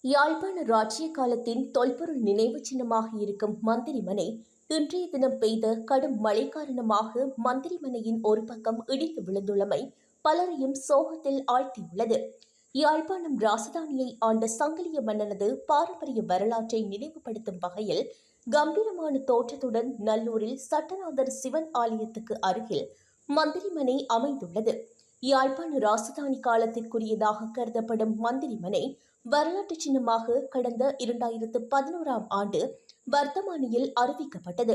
யாழ்ப்பாண ராஜ்ய காலத்தின் தொல்பொருள் நினைவு சின்னமாக இருக்கும் மந்திரிமனை இன்றைய தினம் பெய்த கடும் மழை காரணமாக மந்திரிமனையின் ஒரு பக்கம் இடிந்து விழுந்துள்ளமை பலரையும் சோகத்தில் ஆழ்த்தியுள்ளது. யாழ்ப்பாணம் ராசதானியை ஆண்ட சங்கிலிய மன்னனது பாரம்பரிய வரலாற்றை நினைவுபடுத்தும் வகையில் கம்பீரமான தோற்றத்துடன் நல்லூரில் சட்டநாதர் சிவன் ஆலயத்துக்கு அருகில் மந்திரிமனை அமைந்துள்ளது. யாழ்ப்பாண ராசதானி காலத்திற்குரியதாக கருதப்படும் மந்திரிமனை வரலாற்று சின்னமாக கடந்த 2011ஆம் ஆண்டு வர்த்தமானியில் அறிவிக்கப்பட்டது.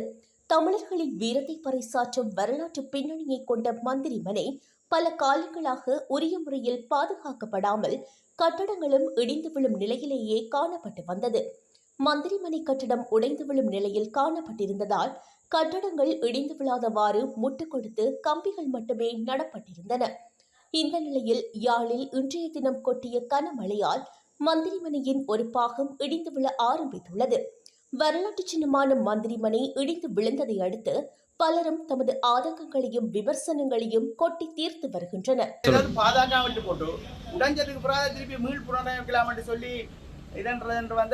தமிழர்களின் வீரத்தை பறைசாற்றும் வரலாற்று பின்னணியை கொண்ட மந்திரிமனை பல காலங்களாக உரிய முறையில் பாதுகாக்கப்படாமல் கட்டடங்களும் இடிந்து விழும் நிலையிலேயே காணப்பட்டு வந்தது. மந்திரிமனை கட்டடம் உடைந்து விழும் நிலையில் காணப்பட்டிருந்ததால் கட்டடங்கள் இடிந்து விழாதவாறு முட்டுக் கொடுத்து கம்பிகள் மட்டுமே நடப்பட்டிருந்தன. இந்த நிலையில் யாழில் இன்றைய தினம் கொட்டிய கனமழையால் மந்திரிமனையின் ஒரு பாகம் இடிந்து விழ ஆரம்பித்துள்ளது. வரலாற்று சின்னமான மந்திரிமனை இடிந்து விழுந்ததை அடுத்து பலரும் தமது ஆதங்கங்களையும் விமர்சனங்களையும் கொட்டி தீர்த்து வருகின்றனர்.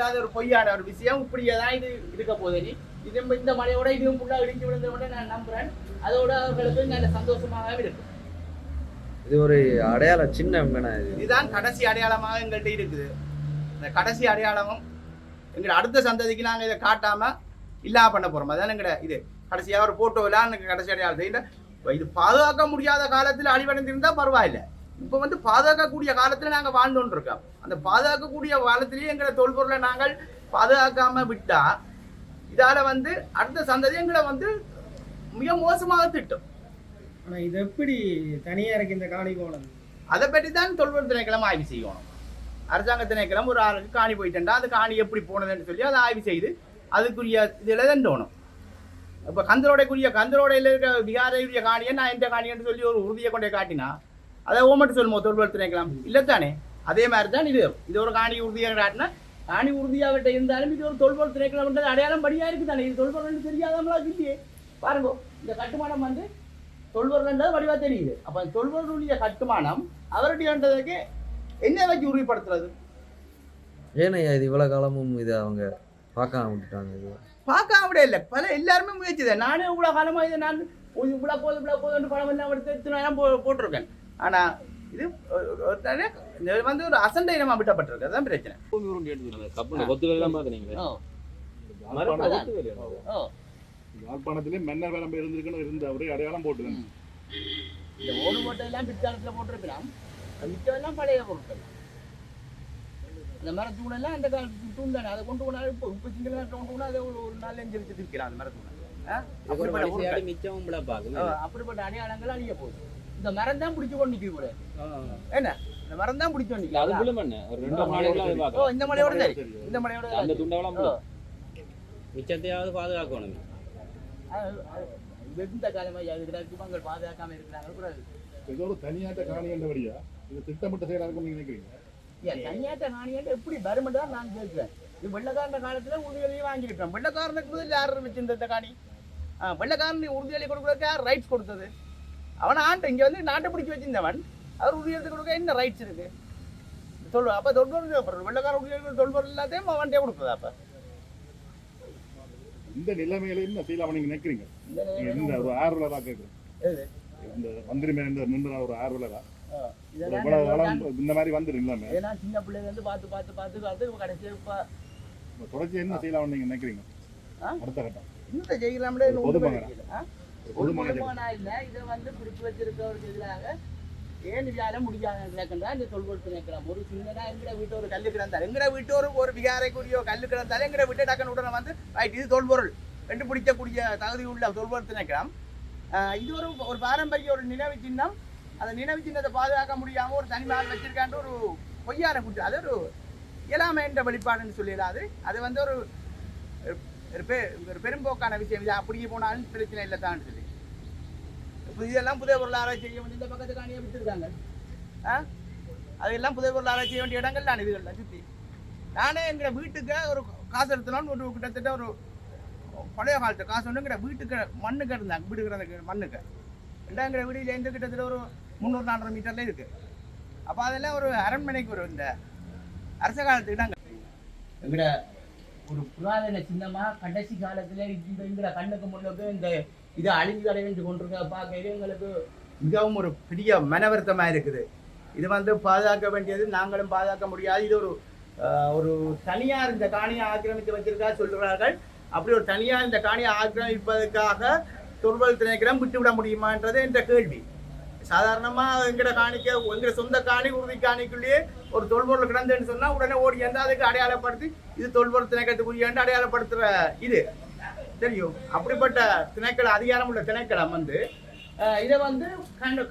அது ஒரு பொய்யான ஒரு விஷயம். இப்படியேதான் இது இருக்க போகுது. இது இந்த மழையோட இதுவும் ஃபுல்லாக இடிஞ்சு விழுந்தோட நான் நம்புறேன். அதோட அவர்களுக்கு நல்ல சந்தோஷமாகவே இருக்கு. இது ஒரு அடையாள சின்னம். இதுதான் கடைசி அடையாளமாக எங்கள்கிட்ட இருக்குது. இந்த கடைசி அடையாளமும் எங்களை அடுத்த சந்ததிக்கு நாங்கள் இதை காட்டாம இல்லா பண்ண போறோம். அதான் எங்கட இது கடைசியாக ஒரு போட்டோலாம் எனக்கு கடைசி அடையாளம். இது பாதுகாக்க முடியாத காலத்தில் அழிவடைந்திருந்தா பரவாயில்ல. இப்போ பாதுகாக்கக்கூடிய காலத்தில் நாங்கள் வாழ்ந்துட்டு இருக்கோம். அந்த பாதுகாக்கக்கூடிய காலத்திலேயே எங்களை தொல்பொருளை நாங்கள் பாதுகாக்காம விட்டா இதால அடுத்த சந்ததி எங்களை மிக மோசமாக திட்டும். ஆனால் இது எப்படி தனியாக இருக்கு இந்த காணி போனது? அதை பற்றி தான் தொல்பொருள் திணைக்களம் ஆய்வு செய்யணும். அரசாங்க திணைக்களம் ஒரு ஆளுக்கு காணி போயிட்டா அது காணி எப்படி போனதுன்னு சொல்லி அதை ஆய்வு செய்து அதுக்குரிய இதில் தான் தோணும். இப்போ கந்தரோடையில் இருக்க விகாரையுரிய காணியை நான் எந்த காணின்னு சொல்லி ஒரு உறுதியை கொண்டே காட்டினா அதை ஓமட்டு சொல்லுமோ தொல்பொருள் திணைக்களம்? இல்லைத்தானே? அதே மாதிரி தான் இது ஒரு காணி உறுதியாக காட்டினா காணி உறுதியாகட்ட இருந்தாலும் இது ஒரு தொல்பொருள் திணைக்களம் அடையாளம் படியாக இருக்குது தானே. இது தொல்பொருள் தெரியாதவங்களா இல்லையே. பாருங்க, இந்த கட்டுமானம் தொல்பொருள்ன்றது வடிவா தெரியுது. அப்ப தொல்பொருளுடைய கட்டுமானம் அவருடையன்றதுக்கு என்ன வச்சு உறுதிப்படுத்துறது? ஏனையா இது இவ்வளவு காலமும் இதை அவங்க பார்க்காம விட்டுட்டாங்க? இது பார்க்காம விட இல்லை, பல எல்லாருமே முயற்சி தான். நானே இவ்வளோ காலமாக இதை நான் இவ்வளோ போதும் படம் எல்லாம் எடுத்து போட்டிருக்கேன். ஆனா இது ஒரு அசண்டைனமா விட்டப்பட்டிருக்கு. அதுதான் பிரச்சனை. யாழ்ப்பாணத்திலே மன்னர் வரம்பு இருந்த ஒரே அடையாளம் போட்டு இந்த ஓடு போட்டெல்லாம் பிற்காலத்தில் போட்டிருக்கலாம். மிச்சம் பழைய பொருட்கள். அந்த மரத்தூணெல்லாம் அந்த காலத்து தூண் தானே. அதை கொண்டு போனாலும் இப்போ சிங்கள கொண்டு போனால் அதை ஒரு நாள் எஞ்சிருச்சு திருக்கலாம். அந்த மரத்தூணை அப்படிப்பட்ட அடையாளங்கள் அழிய போகுது. இந்த மரம் தான் பிடிச்சு கொண்டு நிற்க கூட என்ன? இந்த மரம் தான் பிடிச்சு கொண்டு இந்த மலையோட சரி, இந்த மலையோட மிச்சத்தையாவது பாதுகாக்கணும். எந்த காலமாக குடும்பங்கள் பாதுகாக்காம இருக்கிறாங்க. ஏதோ ஒரு தனியாட்ட காணி என்றபடியா இது திட்டமிட்ட செயலாக நீங்க நினைக்கிறீங்க? தனியாட்ட காணியாட்ட எப்படி வருமென்று தான் நான் கேட்கிறேன். இது வெள்ளக்காரன காலத்துல உறுதிகளையும் வாங்கிக்கிட்டோம். வெள்ளக்காரனுக்கு முதல் யார் வச்சிருந்த காணி? வெள்ளக்காரன் உறுதிகளை கொடுக்குறதுக்கு யார் ரைட்ஸ் கொடுத்தது? அவன் ஆண்டு இங்க நாட்டை பிடிச்சி வச்சிருந்தவன் அவர் உறுதியத்தை கொடுக்க என்ன ரைட்ஸ் இருக்கு? அப்ப தொல்பொருள் வெள்ளக்கார உறுதிகள் தொல்பொருள் எல்லாத்தையும் அவன்கிட்டே கொடுக்குறதா? அப்ப இந்த நிலைமையில என்ன செய்யலாம் நீங்க நினைக்கிறீங்க? இந்த ஒரு ஆர்வலரா கேட்குறேன். இந்த மந்திரி மேல நின்ற ஒரு ஆர்வலரா இந்த மாதிரி வந்துடும் இல்லாம சின்ன பிள்ளைங்க பார்த்து கடைசியா தொடர்ச்சி என்ன செய்யலாம் நீங்க நினைக்கிறீங்க? அடுத்த கட்டம் இன்னும் செய்யலாம்ல. பொதுமகனா இல்ல இதை பிடிச்சு வச்சிருக்கவருக்கு எதிராக ஏன் வேலை முடியாத கிடக்குன்றா இந்த தொல்பொருள் திணைக்களம். ஒரு சின்னதா எங்கட வீட்டு ஒரு கல்லு கிடந்தாலும் எங்கட வீட்டு ஒரு விகாரைக்குரிய கல்லு கிடந்தாலும் எங்கட வீட்டை டக்குன்னு உடனே ரைட் இது தொல்பொருள் என்று பிடிக்கக்கூடிய தகுதி உள்ள தொல்பொருள் திணைக்களம். இது ஒரு பாரம்பரிய ஒரு நினைவு சின்னம். அந்த நினைவு சின்னத்தை பாதுகாக்க முடியாம ஒரு தனிமால் வச்சிருக்கான்ற ஒரு பொய்யான குற்றம். அது ஒரு இயலாமை என்ற வெளிப்பாடுன்னு சொல்லிடாது. அது ஒரு பெரும்போக்கான விஷயம். இது அப்படியே போனாலும் பிரச்சனை இல்லை தான் சொல்லி இதெல்லாம் புதிய பொருள் ஆராய்ச்சி செய்ய வேண்டிய இந்த பக்கத்து காணியை விட்டுருக்காங்க. அதெல்லாம் புதிய பொருள் ஆராய்ச்சி செய்ய வேண்டிய இடங்கள் தான் இதுகள்லாம் சுற்றி. நானே எங்களை வீட்டுக்கு ஒரு காசு எடுத்தோம்னு ஒரு கிட்டத்தட்ட ஒரு பழைய காலத்து காசு ஒன்று எங்கட வீட்டுக்கு மண்ணுக்கு இருந்தாங்க. வீட்டுக்கு மண்ணுக்கு ரெண்டாம் எங்கட வீடுலேருந்து கிட்டத்தட்ட ஒரு 300-400 மீட்டர்ல இருக்கு. அப்போ அதெல்லாம் ஒரு அரண்மனைக்கு ஒரு இந்த அரச காலத்து இடங்கள். எங்கட ஒரு புராதன சின்னமா கடைசி காலத்துல எங்கட கண்ணுக்கு முன்னுக்கு இந்த இதை அழிஞ்சு அடைந்து கொண்டிருக்க பார்க்க எங்களுக்கு மிகவும் ஒரு பெரிய மனவருத்தமா இருக்குது. இது பாதுகாக்க வேண்டியது, நாங்களும் பாதுகாக்க முடியாது. இது ஒரு தனியார் இந்த காணியை ஆக்கிரமித்து வச்சிருக்கா சொல்கிறார்கள். அப்படி ஒரு தனியார் இந்த காணியை ஆக்கிரமிப்பதற்காக தொல்பொருள் திணைக்களம் விட்டுவிட முடியுமான்றது என்ற கேள்வி. சாதாரணமாக எங்கட சொந்த காணி உறுதி காணிக்குள்ளேயே ஒரு தொல்பொருள் கிடந்துன்னு சொன்னால் உடனே ஓடி வந்து அதுக்கு அடையாளப்படுத்தி இது தொல்பொருள் திணைக்களத்துக்குரிய அடையாளப்படுத்துகிற இது தெரியும். அப்படிப்பட்ட திணைக்கள அதிகாரம் உள்ள திணைக்களம் இதை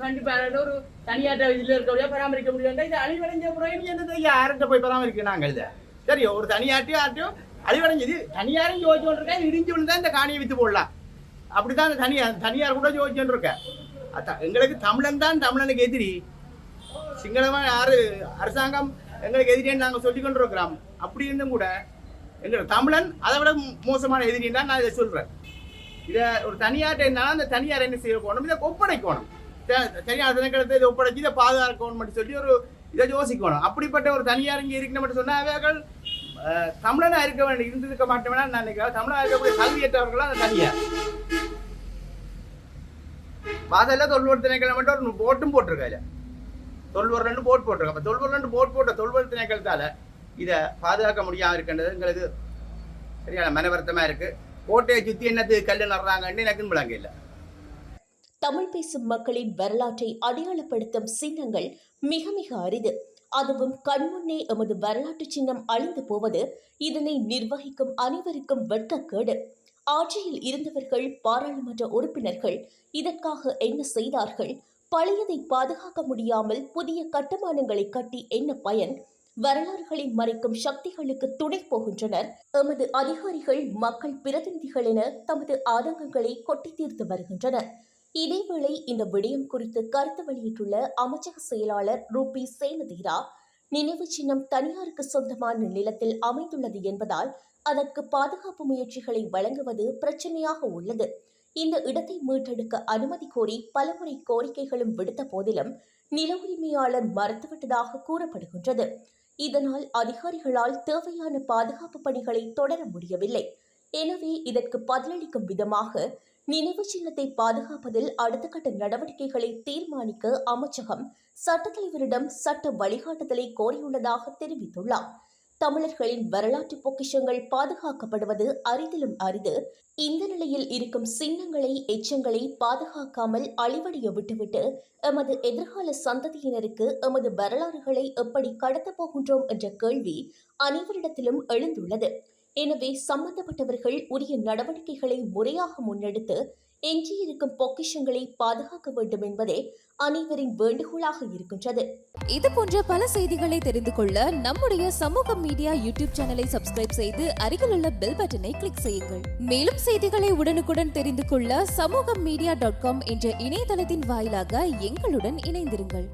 கண்டிப்பாக ஒரு தனியாற்ற இதில் இருக்கக்கூடிய பராமரிக்க முடியாது. இது அழிவடைஞ்ச பிறகு யார்கிட்ட போய் பராமரிக்க நாங்கள் இதை தெரியும். ஒரு தனியார்ட்டையும் அழிவடைஞ்சது தனியாரும் யோசிச்சு கொண்டிருக்கேன். இது இடிஞ்சு விழுந்தா இந்த காணியை விற்று போடலாம். அப்படிதான் தனியார் கூட யோசிச்சுட்டு இருக்கேன். எங்களுக்கு தமிழனுக்கு எதிரி. சிங்களமாக அரசாங்கம் எங்களுக்கு எதிரின்னு நாங்கள் சொல்லி கொண்டு இருக்கிறோம். அப்படி இருந்தும் கூட எங்களோட தமிழன் அதை விட மோசமான எதிரின்னு தான் நான் இதை சொல்கிறேன். இதை ஒரு தனியார்ட்ட இருந்தாலும் அந்த தனியார் என்ன செய்ய போகணும், இதை ஒப்படைக்கணும். தனியார் திணைக்களத்தை இதை ஒப்படைச்சி இதை பாதுகாக்கணும் மட்டும் சொல்லி இதை யோசிக்கணும். அப்படிப்பட்ட ஒரு தனியார் இங்கே இருக்கணும் மட்டும் சொன்னால் அவர்கள் தமிழனாக இருக்க வேண்டிய இருந்திருக்க மாட்டோம்னா நான் நினைக்கிறேன். தமிழனாக இருக்கக்கூடிய கல்வியற்றவர்கள் அந்த தனியார் வாசல்ல தொல்பொருள் திணைக்களம் மட்டும் ஒரு போட்டும் போட்டிருக்காரு. தொல்பொருள் போட் போட்டிருக்கா. அப்போ தொல்பொருள் போட் போட்ட தொல்பொருள் திணைக்களத்தால் இதை பாதுகாக்க முடியாமல் இருக்கின்றது எங்களுக்கு சரியான மனவருத்தமாக இருக்கு. கோட்டையை சுற்றி என்னது கல் நடுறாங்கன்னு எனக்கு விளங்க இல்லை. தமிழ் பேசும் மக்களின் வரலாற்றை அடையாளப்படுத்தும் சின்னங்கள் மிக மிக அரிது. அதுவும் கண்முன்னே எமது வரலாற்று சின்னம் அழிந்து போவது இதனை நிர்வகிக்கும் அனைவருக்கும் வெட்கக்கேடு. ஆட்சியில் இருந்தவர்கள், பாராளுமன்ற உறுப்பினர்கள் இதற்காக என்ன செய்தார்கள்? பழையதை பாதுகாக்க முடியாமல் புதிய கட்டுமானங்களை கட்டி என்ன பயன்? வரலாறுகளை மறைக்கும் சக்திகளுக்கு துணை போகின்றனர். எமது அதிகாரிகள் மக்கள் பிரதிநிதிகள் என தமது ஆதங்கங்களை கொட்டி தீர்த்து வருகின்றனர். இதேவேளை இந்த விடயம் குறித்து கருத்து வெளியிட்டுள்ள அமைச்சக செயலாளர் ரூபி சேனதீரா, நினைவு சின்னம் தனியாருக்கு சொந்தமான நிலத்தில் அமைந்துள்ளது என்பதால் அதற்கு பாதுகாப்பு முயற்சிகளை வழங்குவது பிரச்சனையாக உள்ளது. இந்த இடத்தை மீட்டெடுக்க அனுமதி கோரி பலமுறை கோரிக்கைகளும் விடுத்த போதிலும் நில உரிமையாளர் மறுத்துவிட்டதாக கூறப்படுகின்றது. இதனால் அதிகாரிகளால் தேவையான பாதுகாப்பு பணிகளை தொடர முடியவில்லை. எனவே இதற்கு பதிலளிக்கும் விதமாக நினைவு சின்னத்தை பாதுகாப்பதில் அடுத்த கட்ட நடவடிக்கைகளை தீர்மானிக்க அமைச்சகம் சட்டத்தலைவரிடம் சட்ட வழிகாட்டுதலை கோரியுள்ளதாக தெரிவித்துள்ளார். தமிழர்களின் வரலாற்று பொக்கிஷங்கள் பாதுகாக்கப்படுவது அரிதிலும் அரிது. இந்த நிலையில் இருக்கும் சின்னங்களை, எச்சங்களை பாதுகாக்காமல் அழிவடைய விட்டுவிட்டு எமது எதிர்கால சந்ததியினருக்கு எமது வரலாறுகளை எப்படி கடத்தப் போகின்றோம் என்ற கேள்வி அனைவரிடத்திலும் எழுந்துள்ளது. எனவே சம்பந்தப்பட்டவர்கள் உரிய நடவடிக்கைகளை முறையாக முன்னெடுத்து எஞ்சியிருக்கும் பொக்கிஷங்களை பாதுகாக்க வேண்டும் என்பதே அனைவரின் வேண்டுகோளாக இருக்கின்றது. இது போன்ற பல செய்திகளை தெரிந்து கொள்ள நம்முடைய சமூக மீடியா யூடியூப் சேனலை சப்ஸ்கிரைப் செய்து அருகில் உள்ள பெல் பட்டனை கிளிக் செய்யுங்கள். மேலும் செய்திகளை உடனுக்குடன் தெரிந்து கொள்ள samoogamedia.com என்ற இணையதளத்தின் வாயிலாக எங்களுடன் இணைந்திருங்கள்.